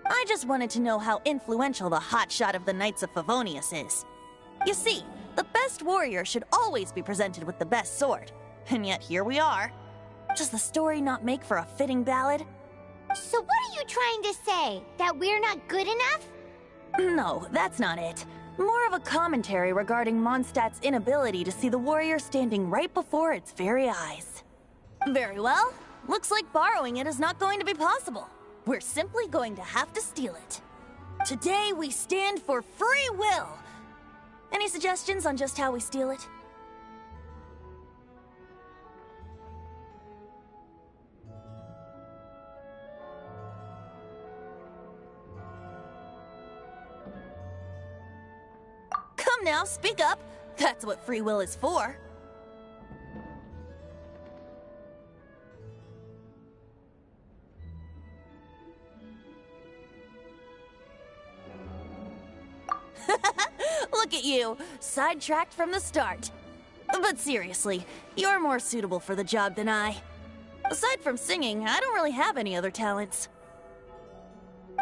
I just wanted to know how influential the hotshot of the Knights of Favonius is. You see, the best warrior should always be presented with the best sword. And yet here we are. Does the story not make for a fitting ballad? So what are you trying to say? That we're not good enough? No, that's not it. More of a commentary regarding Mondstadt's inability to see the warrior standing right before its very eyes. Very well. Looks like borrowing it is not going to be possible. We're simply going to have to steal it. Today we stand for free will. Any suggestions on just how we steal it? Come now, speak up. That's what free will is for. Look at you, sidetracked from the start. But seriously, you're more suitable for the job than I. Aside from singing, I don't really have any other talents.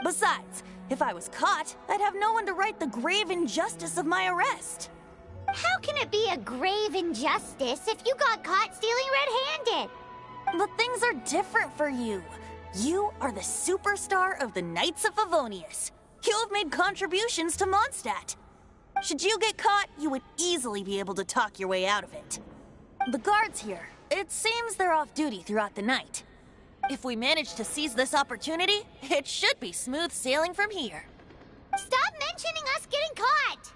Besides, if I was caught, I'd have no one to right the grave injustice of my arrest. How can it be a grave injustice if you got caught stealing red-handed? But things are different for you. You are the superstar of the Knights of Favonius. You have made contributions to Mondstadt. Should you get caught, you would easily be able to talk your way out of it. The guards here, it seems they're off duty throughout the night. If we manage to seize this opportunity, it should be smooth sailing from here. Stop mentioning us getting caught!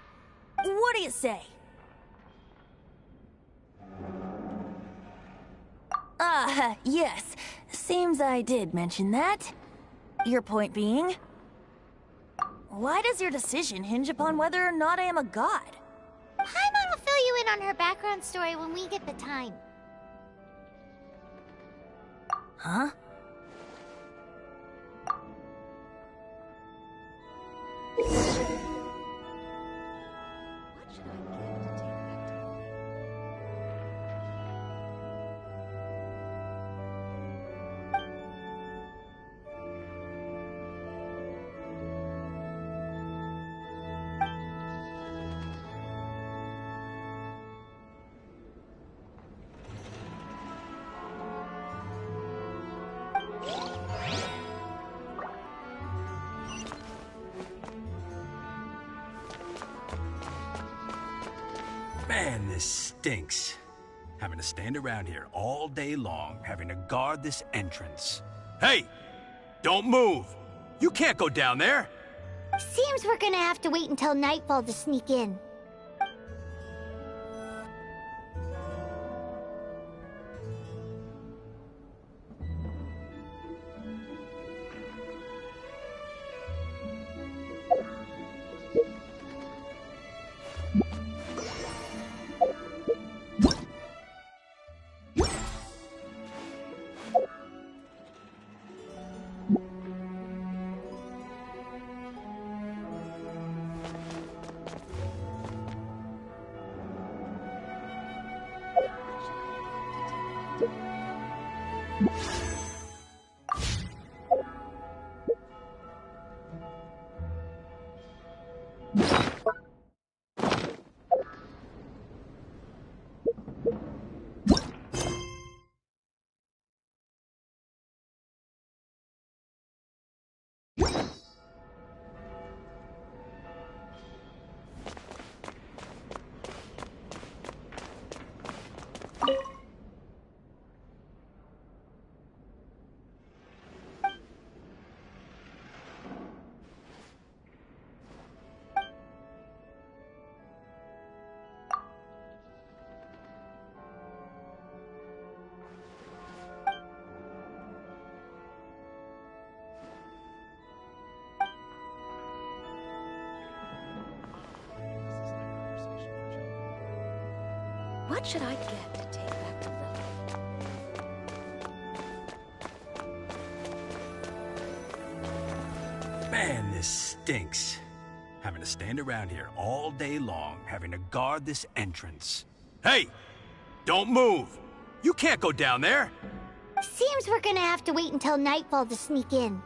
What do you say? Yes. Seems I did mention that. Your point being? Why does your decision hinge upon whether or not I am a god? Paimon will fill you in on her background story when we get the time. Huh? Man, this stinks. Having to stand around here all day long, having to guard this entrance. Hey! Don't move! You can't go down there! Seems we're gonna have to wait until nightfall to sneak in. What should I get to take back to Lily? Man, this stinks. Having to stand around here all day long, having to guard this entrance. Hey! Don't move! You can't go down there! Seems we're gonna have to wait until nightfall to sneak in.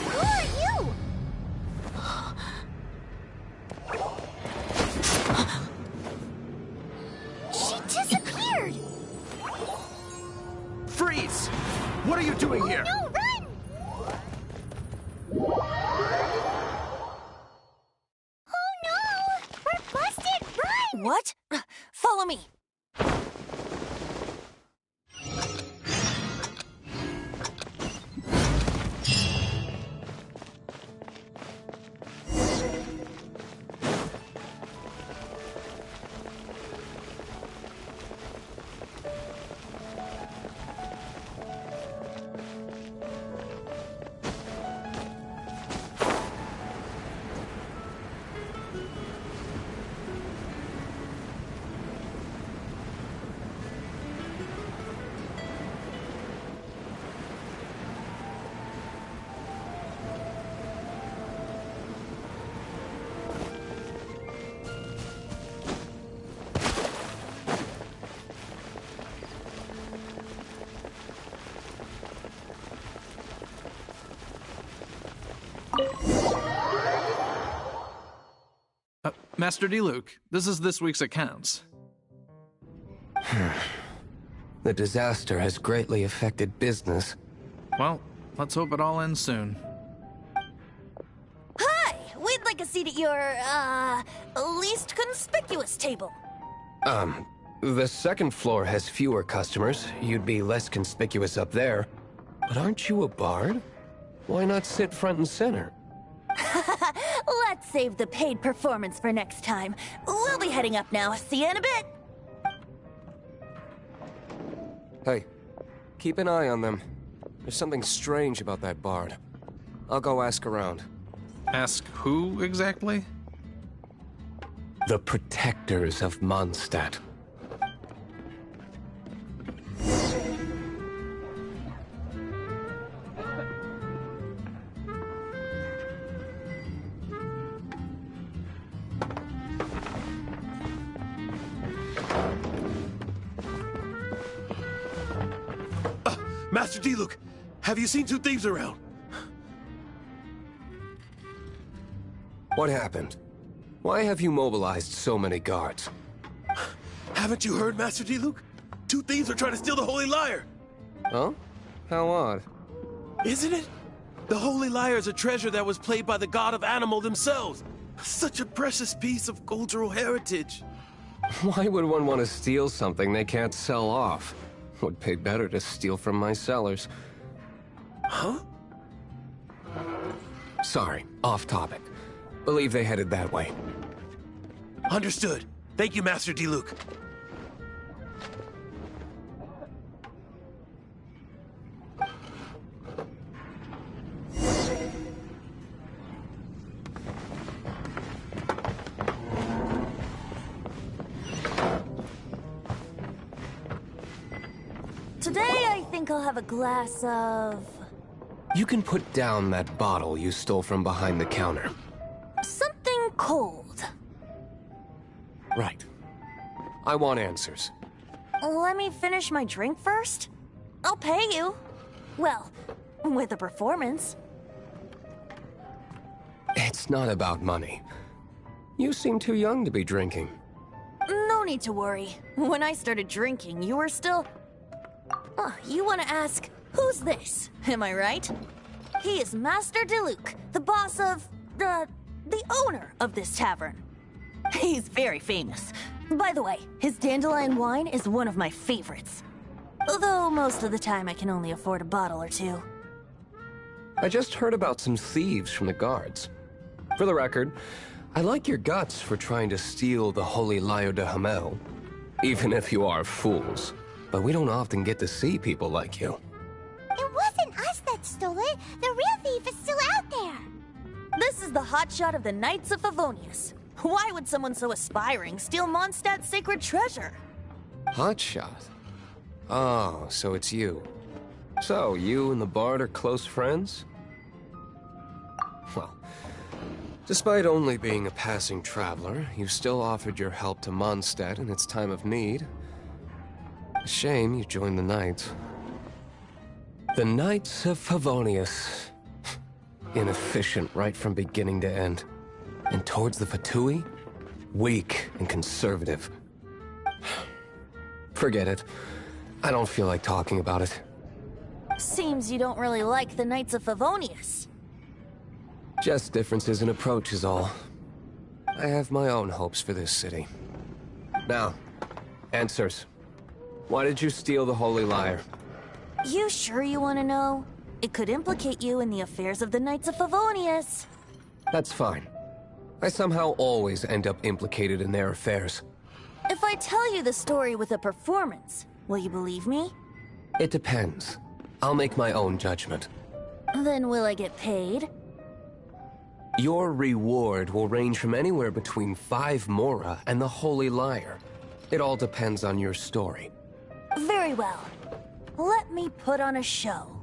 Who are you? She disappeared! Freeze! What are you doing here? No, run! Oh no! We're busted! Run! What? Follow me. Master D-Luke, this is this week's accounts. The disaster has greatly affected business. Well, let's hope it all ends soon. Hi! We'd like a seat at your, least conspicuous table. The second floor has fewer customers. You'd be less conspicuous up there. But aren't you a bard? Why not sit front and center? Let's save the paid performance for next time. We'll be heading up now. See you in a bit. Hey, keep an eye on them. There's something strange about that bard. I'll go ask around. Ask who exactly? The protectors of Mondstadt. Master Diluc, have you seen two thieves around? What happened? Why have you mobilized so many guards? Haven't you heard, Master Diluc? Two thieves are trying to steal the Holy Lyre. Huh? How odd. Isn't it? The Holy Lyre is a treasure that was played by the god of animal themselves. Such a precious piece of cultural heritage. Why would one want to steal something they can't sell off? Would pay better to steal from my sellers. Huh? Sorry, off topic. Believe they headed that way. Understood. Thank you, Master Diluc. Today, I think I'll have a glass of... You can put down that bottle you stole from behind the counter. something cold. Right. I want answers. Let me finish my drink first. I'll pay you. Well, with a performance. It's not about money. You seem too young to be drinking. No need to worry. When I started drinking, you were still... you want to ask, who's this? Am I right? He is Master Diluc, the boss of... the owner of this tavern. He's very famous. By the way, his dandelion wine is one of my favorites. Although most of the time I can only afford a bottle or two. I just heard about some thieves from the guards. For the record, I like your guts for trying to steal the Holy Lyre de Hamel. Even if you are fools. But we don't often get to see people like you. It wasn't us that stole it. The real thief is still out there. This is the hotshot of the Knights of Favonius. Why would someone so aspiring steal Mondstadt's sacred treasure? Hotshot? Oh, so it's you. So, you and the Bard are close friends? Well, despite only being a passing traveler, you still offered your help to Mondstadt in its time of need. A shame you joined the Knights. The Knights of Favonius. Inefficient right from beginning to end. And towards the Fatui, weak and conservative. Forget it. I don't feel like talking about it. Seems you don't really like the Knights of Favonius. Just differences in approach is all. I have my own hopes for this city. Now, answers. Why did you steal the Holy Lyre? You sure you want to know? It could implicate you in the affairs of the Knights of Favonius. That's fine. I somehow always end up implicated in their affairs. If I tell you the story with a performance, will you believe me? It depends. I'll make my own judgment. Then will I get paid? Your reward will range from anywhere between 5 Mora and the Holy Lyre. It all depends on your story. Very well. Let me put on a show.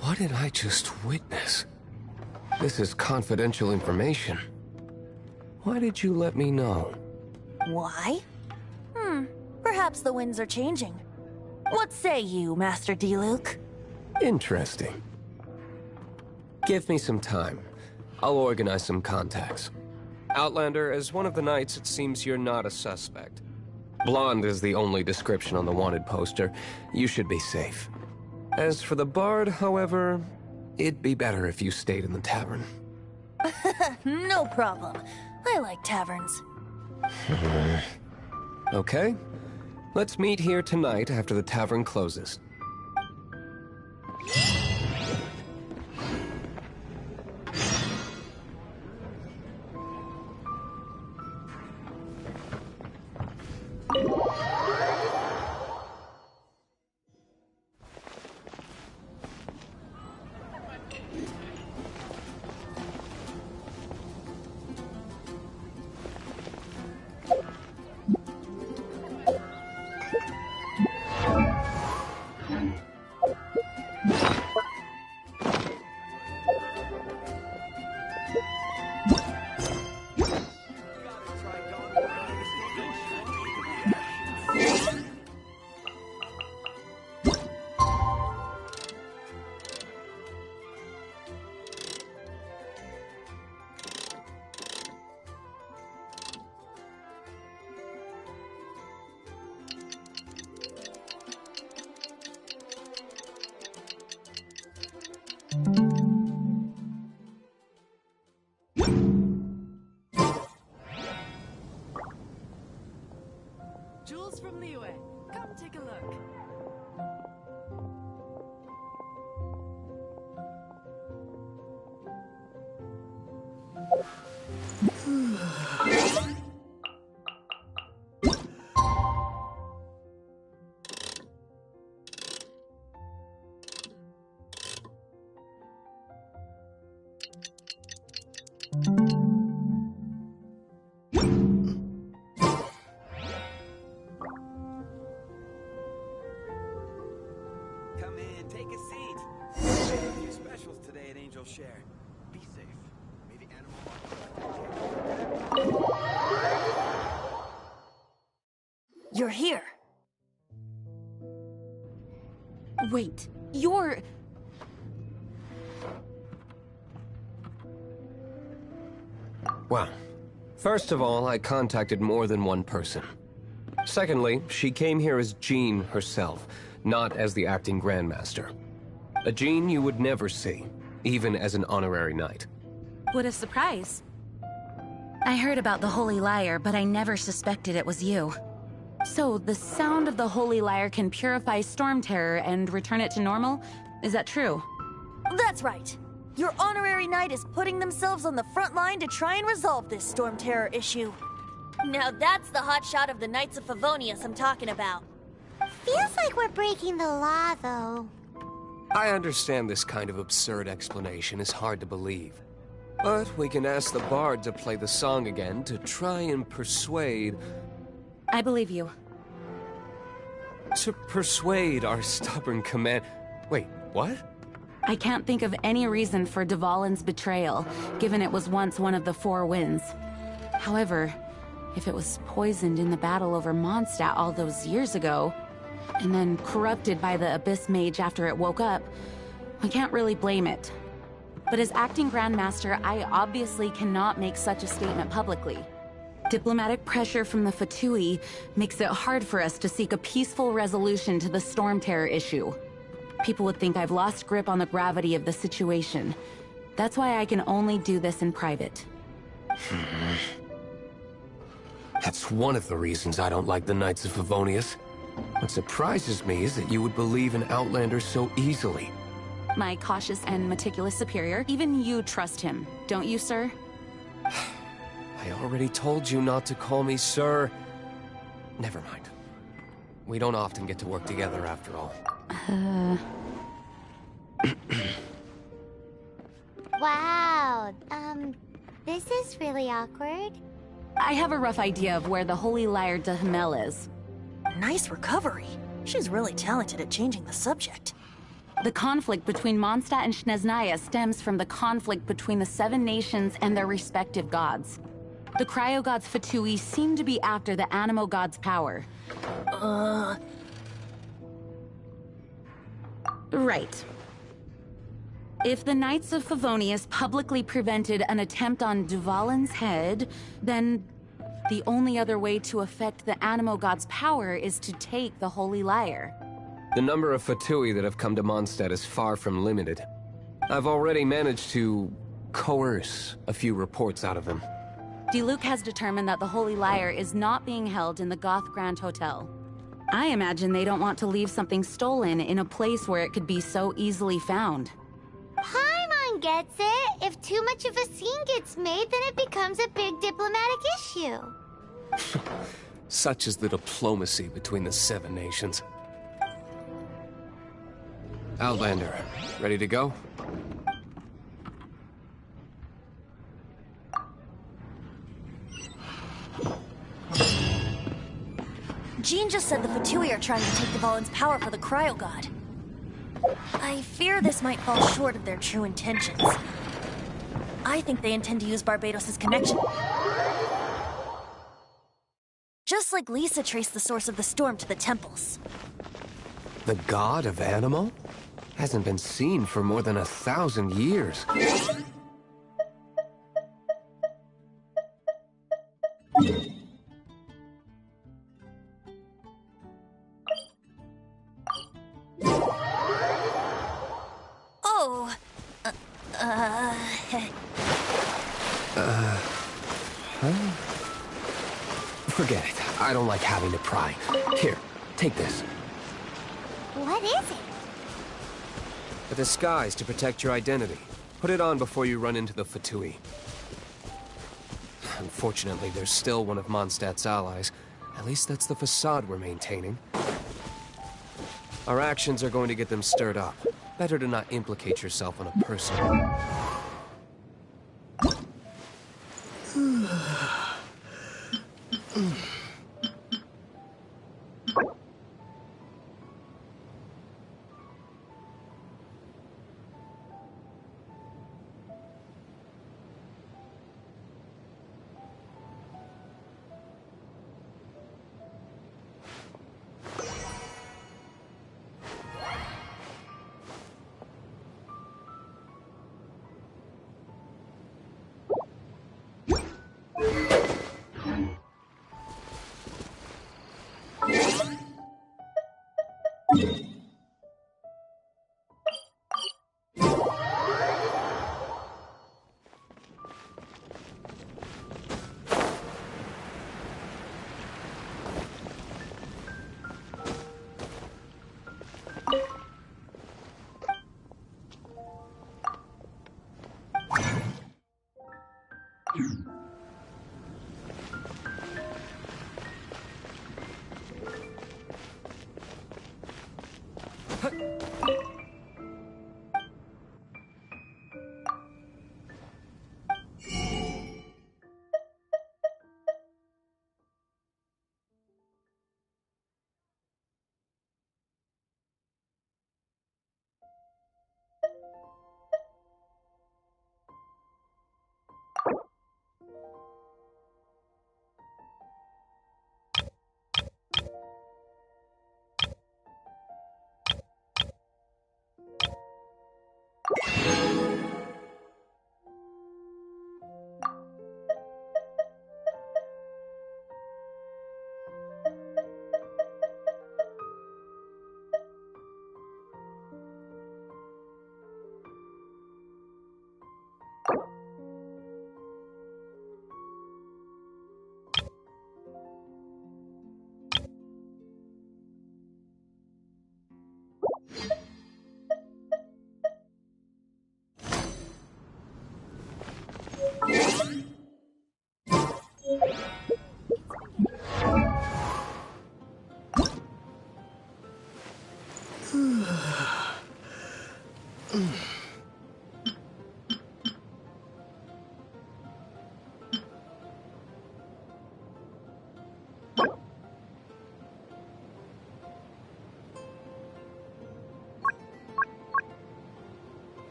What did I just witness? This is confidential information. Why did you let me know? Why? Perhaps the winds are changing. What say you, Master Diluc? Interesting. Give me some time. I'll organize some contacts. Outlander, as one of the knights, it seems you're not a suspect. Blonde is the only description on the wanted poster. You should be safe. As for the Bard, however, it'd be better if you stayed in the tavern. No problem. I like taverns. Okay. Let's meet here tonight after the tavern closes. Jules from Liyue. Come take a look. Come in, take a seat. We have a few specials today at Angel Share. Be safe. May the animal... You're here. Wait, you're... Well, first of all, I contacted more than one person. Secondly, she came here as Jean herself, not as the acting Grandmaster. A Jean you would never see, even as an honorary knight. What a surprise. I heard about the Holy Lyre, but I never suspected it was you. So, the sound of the Holy Lyre can purify Storm Terror and return it to normal? Is that true? That's right. Your honorary knight is putting themselves on the front line to try and resolve this Storm Terror issue. Now that's the hotshot of the Knights of Favonius I'm talking about. Feels like we're breaking the law, though. I understand this kind of absurd explanation is hard to believe. But we can ask the bard to play the song again to try and persuade... I believe you. To persuade our stubborn command... Wait, what? I can't think of any reason for Dvalin's betrayal, given it was once one of the Four Winds. However, if it was poisoned in the battle over Mondstadt all those years ago, and then corrupted by the Abyss Mage after it woke up, I can't really blame it. But as acting Grandmaster, I obviously cannot make such a statement publicly. Diplomatic pressure from the Fatui makes it hard for us to seek a peaceful resolution to the Storm Terror issue. People would think I've lost grip on the gravity of the situation. That's why I can only do this in private. That's one of the reasons I don't like the Knights of Favonius. What surprises me is that you would believe in Outlanders so easily. My cautious and meticulous superior, even you trust him, don't you, sir? I already told you not to call me sir. Never mind. We don't often get to work together after all. Wow, this is really awkward. I have a rough idea of where the Holy Lyre de Himmel is. Nice recovery. She's really talented at changing the subject. The conflict between Mondstadt and Snezhnaya stems from the conflict between the Seven Nations and their respective gods. The cryo-gods Fatui seem to be after the Animo god's power. Right. If the Knights of Favonius publicly prevented an attempt on Dvalin's head, then the only other way to affect the Animo god's power is to take the Holy Lyre. The number of Fatui that have come to Mondstadt is far from limited. I've already managed to coerce a few reports out of them. Diluc has determined that the Holy Lyre is not being held in the Goth Grand Hotel. I imagine they don't want to leave something stolen in a place where it could be so easily found. Paimon gets it. If too much of a scene gets made, then it becomes a big diplomatic issue. Such is the diplomacy between the Seven Nations. Outlander, ready to go? Jean just said the Fatui are trying to take Dvalin's power for the Cryo God. I fear this might fall short of their true intentions. I think they intend to use Barbados' connection. Just like Lisa traced the source of the storm to the temples. The god of Animo? Hasn't been seen for more than 1,000 years. Oh. Forget Forget it. I don't like having to pry. Here, take this. What is it? A disguise to protect your identity. Put it on before you run into the Fatui. Unfortunately, there's still one of Mondstadt's allies. At least that's the facade we're maintaining. Our actions are going to get them stirred up. Better to not implicate yourself on a personal...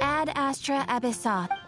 Ad Astra Abyssal.